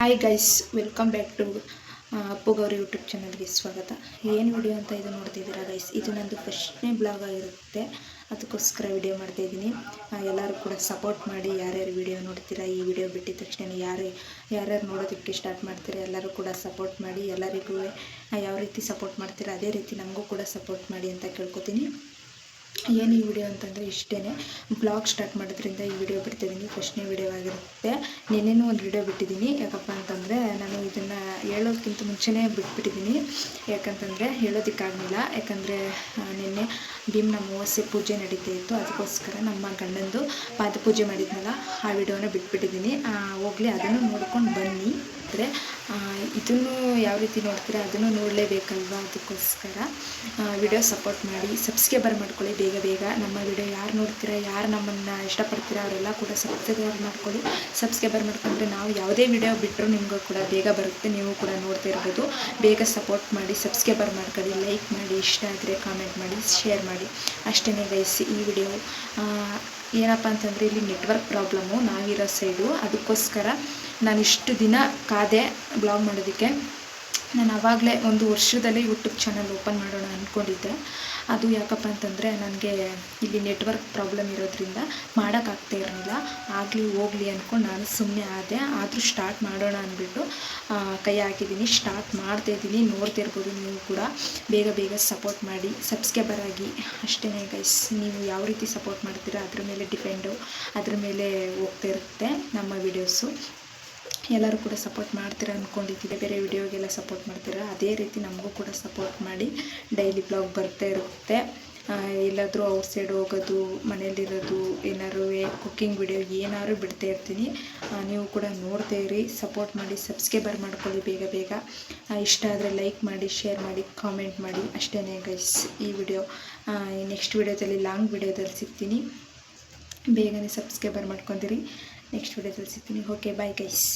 Hi guys, welcome back to Appu Gowri YouTube ಚಾನಲ್ಗೆ ಸ್ವಾಗತ. ಏನು ವಿಡಿಯೋ ಅಂತ ಇದು ನೋಡ್ತಿದ್ದೀರಾ ಗೈಸ್, ಇದು ನಂದು ಫಸ್ಟ್ನೇ ಬ್ಲಾಗ್ ಆಗಿರುತ್ತೆ. ಅದಕ್ಕೋಸ್ಕರ ವಿಡಿಯೋ ಮಾಡ್ತಾಯಿದ್ದೀನಿ. ಎಲ್ಲರೂ ಕೂಡ ಸಪೋರ್ಟ್ ಮಾಡಿ. ಯಾರ್ಯಾರು ವಿಡಿಯೋ ನೋಡ್ತೀರಾ, ಈ ವಿಡಿಯೋ ಬಿಟ್ಟಿದ ತಕ್ಷಣ ಯಾರ್ಯಾರು ನೋಡೋದಕ್ಕೆ ಸ್ಟಾರ್ಟ್ ಮಾಡ್ತೀರಾ ಎಲ್ಲರೂ ಕೂಡ ಸಪೋರ್ಟ್ ಮಾಡಿ. ಎಲ್ಲರಿಗೂ ಯಾವ ರೀತಿ ಸಪೋರ್ಟ್ ಮಾಡ್ತೀರಾ ಅದೇ ರೀತಿ ನಮಗೂ ಕೂಡ ಸಪೋರ್ಟ್ ಮಾಡಿ ಅಂತ ಕೇಳ್ಕೊತೀನಿ. ಏನು ಈ ವಿಡಿಯೋ ಅಂತಂದರೆ ಇಷ್ಟೇ, ಬ್ಲಾಗ್ ಸ್ಟಾರ್ಟ್ ಮಾಡೋದ್ರಿಂದ ಈ ವಿಡಿಯೋ ಬಿಡ್ತಿದ್ದೀನಿ. ಫಸ್ಟ್ನೇ ವಿಡಿಯೋ ಆಗಿರುತ್ತೆ. ನಿನ್ನೆನೂ ಒಂದು ವಿಡಿಯೋ ಬಿಟ್ಟಿದ್ದೀನಿ. ಯಾಕಪ್ಪ ಅಂತಂದರೆ ನಾನು ಇದನ್ನು ಹೇಳೋದಕ್ಕಿಂತ ಮುಂಚೆನೇ ಬಿಟ್ಬಿಟ್ಟಿದ್ದೀನಿ. ಯಾಕಂತಂದರೆ ಹೇಳೋದಕ್ಕಾಗಲಿಲ್ಲ. ಯಾಕಂದರೆ ನಿನ್ನೆ ಭೀಮ್ನ ಅಮಾವಾಸ್ಯೆ ಪೂಜೆ ನಡೀತಾ ಇತ್ತು. ಅದಕ್ಕೋಸ್ಕರ ನಮ್ಮ ಗಂಡಂದು ಪಾದಪೂಜೆ ಮಾಡಿದ್ನಲ್ಲ, ಆ ವಿಡಿಯೋನ ಬಿಟ್ಬಿಟ್ಟಿದ್ದೀನಿ. ಹೋಗಲಿ, ಅದನ್ನು ನೋಡ್ಕೊಂಡು ಬನ್ನಿ. ಅಂದರೆ ಇದನ್ನು ಯಾವ ರೀತಿ ನೋಡ್ತೀರಾ ಅದನ್ನು ನೋಡಲೇಬೇಕಲ್ವ. ಅದಕ್ಕೋಸ್ಕರ ವಿಡಿಯೋ ಸಪೋರ್ಟ್ ಮಾಡಿ, ಸಬ್ಸ್ಕ್ರೈಬರ್ ಮಾಡ್ಕೊಳ್ಳಿ ಬೇಗ. ನಮ್ಮ ವಿಡಿಯೋ ಯಾರು ನೋಡ್ತೀರಾ, ಯಾರು ನಮ್ಮನ್ನು ಇಷ್ಟಪಡ್ತೀರಾ ಅವರೆಲ್ಲ ಕೂಡ ಸಬ್ಸ್ಕ್ರೈಬರ್ ಮಾಡ್ಕೊಳ್ಳಿ. ಸಬ್ಸ್ಕ್ರೈಬರ್ ಮಾಡ್ಕೊಂಡ್ರೆ ನಾವು ಯಾವುದೇ ವಿಡಿಯೋ ಬಿಟ್ಟರು ನಿಮಗೂ ಕೂಡ ಬೇಗ ಬರುತ್ತೆ. ನೀವು ಕೂಡ ನೋಡ್ತಾ ಇರ್ಬೋದು. ಬೇಗ ಸಪೋರ್ಟ್ ಮಾಡಿ, ಸಬ್ಸ್ಕ್ರೈಬರ್ ಮಾಡ್ಕೊಳ್ಳಿ, ಲೈಕ್ ಮಾಡಿ, ಇಷ್ಟ ಆದರೆ ಕಾಮೆಂಟ್ ಮಾಡಿ, ಶೇರ್ ಮಾಡಿ. ಅಷ್ಟೇ ಗೈಸ್. ಈ ವಿಡಿಯೋ ಏನಪ್ಪ ಅಂತಂದರೆ ಇಲ್ಲಿ ನೆಟ್ವರ್ಕ್ ಪ್ರಾಬ್ಲಮ್ಮು ನಾವಿರೋ ಸೈಡು. ಅದಕ್ಕೋಸ್ಕರ ನಾನು ಇಷ್ಟು ದಿನ ಕಾದೆ ಬ್ಲಾಗ್ ಮಾಡೋದಕ್ಕೆ. ನಾನು ಆವಾಗಲೇ ಒಂದು ವರ್ಷದಲ್ಲಿ ಯೂಟ್ಯೂಬ್ ಚಾನಲ್ ಓಪನ್ ಮಾಡೋಣ ಅಂದ್ಕೊಂಡಿದ್ದೆ. ಅದು ಯಾಕಪ್ಪ ಅಂತಂದರೆ ನನಗೆ ಇಲ್ಲಿ ನೆಟ್ವರ್ಕ್ ಪ್ರಾಬ್ಲಮ್ ಇರೋದ್ರಿಂದ ಮಾಡೋಕ್ಕಾಗ್ತಾ ಇರಲಿಲ್ಲ. ಆಗಲಿ ಹೋಗಲಿ ಅಂದ್ಕೊಂಡು ನಾನು ಸುಮ್ಮನೆ ಆದೆ. ಆದರೂ ಸ್ಟಾರ್ಟ್ ಮಾಡೋಣ ಅಂದ್ಬಿಟ್ಟು ಕೈ ಹಾಕಿದ್ದೀನಿ, ಸ್ಟಾರ್ಟ್ ಮಾಡ್ತಾಯಿದ್ದೀನಿ. ನೋಡ್ತಿರ್ಬೋದು ನೀವು ಕೂಡ. ಬೇಗ ಸಪೋರ್ಟ್ ಮಾಡಿ, ಸಬ್ಸ್ಕ್ರೈಬರ್ ಆಗಿ. ಅಷ್ಟೇ ಗೈಸ್. ನೀವು ಯಾವ ರೀತಿ ಸಪೋರ್ಟ್ ಮಾಡ್ತೀರಾ ಅದ್ರ ಮೇಲೆ ಡಿಪೆಂಡು, ಅದ್ರ ಮೇಲೆ ಹೋಗ್ತಾ ಇರುತ್ತೆ ನಮ್ಮ ವೀಡಿಯೋಸು. ಎಲ್ಲರೂ ಕೂಡ ಸಪೋರ್ಟ್ ಮಾಡ್ತೀರಾ ಅಂದ್ಕೊಂಡಿದ್ದೀವಿ. ಬೇರೆ ವಿಡಿಯೋಗೆಲ್ಲ ಸಪೋರ್ಟ್ ಮಾಡ್ತೀರಾ ಅದೇ ರೀತಿ ನಮಗೂ ಕೂಡ ಸಪೋರ್ಟ್ ಮಾಡಿ. ಡೈಲಿ ಬ್ಲಾಗ್ ಬರ್ತಾ ಇರುತ್ತೆ. ಎಲ್ಲಾದರೂ ಔಟ್ ಸೈಡ್ ಹೋಗೋದು, ಮನೇಲಿರೋದು, ಏನಾದ್ರು ಕುಕ್ಕಿಂಗ್ ವಿಡಿಯೋ ಏನಾದ್ರು ಬಿಡ್ತಾ ಇರ್ತೀನಿ. ನೀವು ಕೂಡ ನೋಡ್ತಾ ಇರಿ, ಸಪೋರ್ಟ್ ಮಾಡಿ, ಸಬ್ಸ್ಕ್ರೈಬರ್ ಮಾಡ್ಕೊಳ್ಳಿ ಬೇಗ. ಇಷ್ಟ ಆದರೆ ಲೈಕ್ ಮಾಡಿ, ಶೇರ್ ಮಾಡಿ, ಕಾಮೆಂಟ್ ಮಾಡಿ. ಅಷ್ಟೇ ಗೈಸ್. ಈ ವಿಡಿಯೋ ನೆಕ್ಸ್ಟ್ ವಿಡಿಯೋದಲ್ಲಿ ಲಾಂಗ್ ವಿಡಿಯೋದಲ್ಲಿ ಸಿಗ್ತೀನಿ. ಬೇಗನೆ ಸಬ್ಸ್ಕ್ರೈಬರ್ ಮಾಡ್ಕೊತೀರಿ. ನೆಕ್ಸ್ಟ್ ವಿಡಿಯೋದಲ್ಲಿ ಸಿಗ್ತೀನಿ. Okay, bye guys.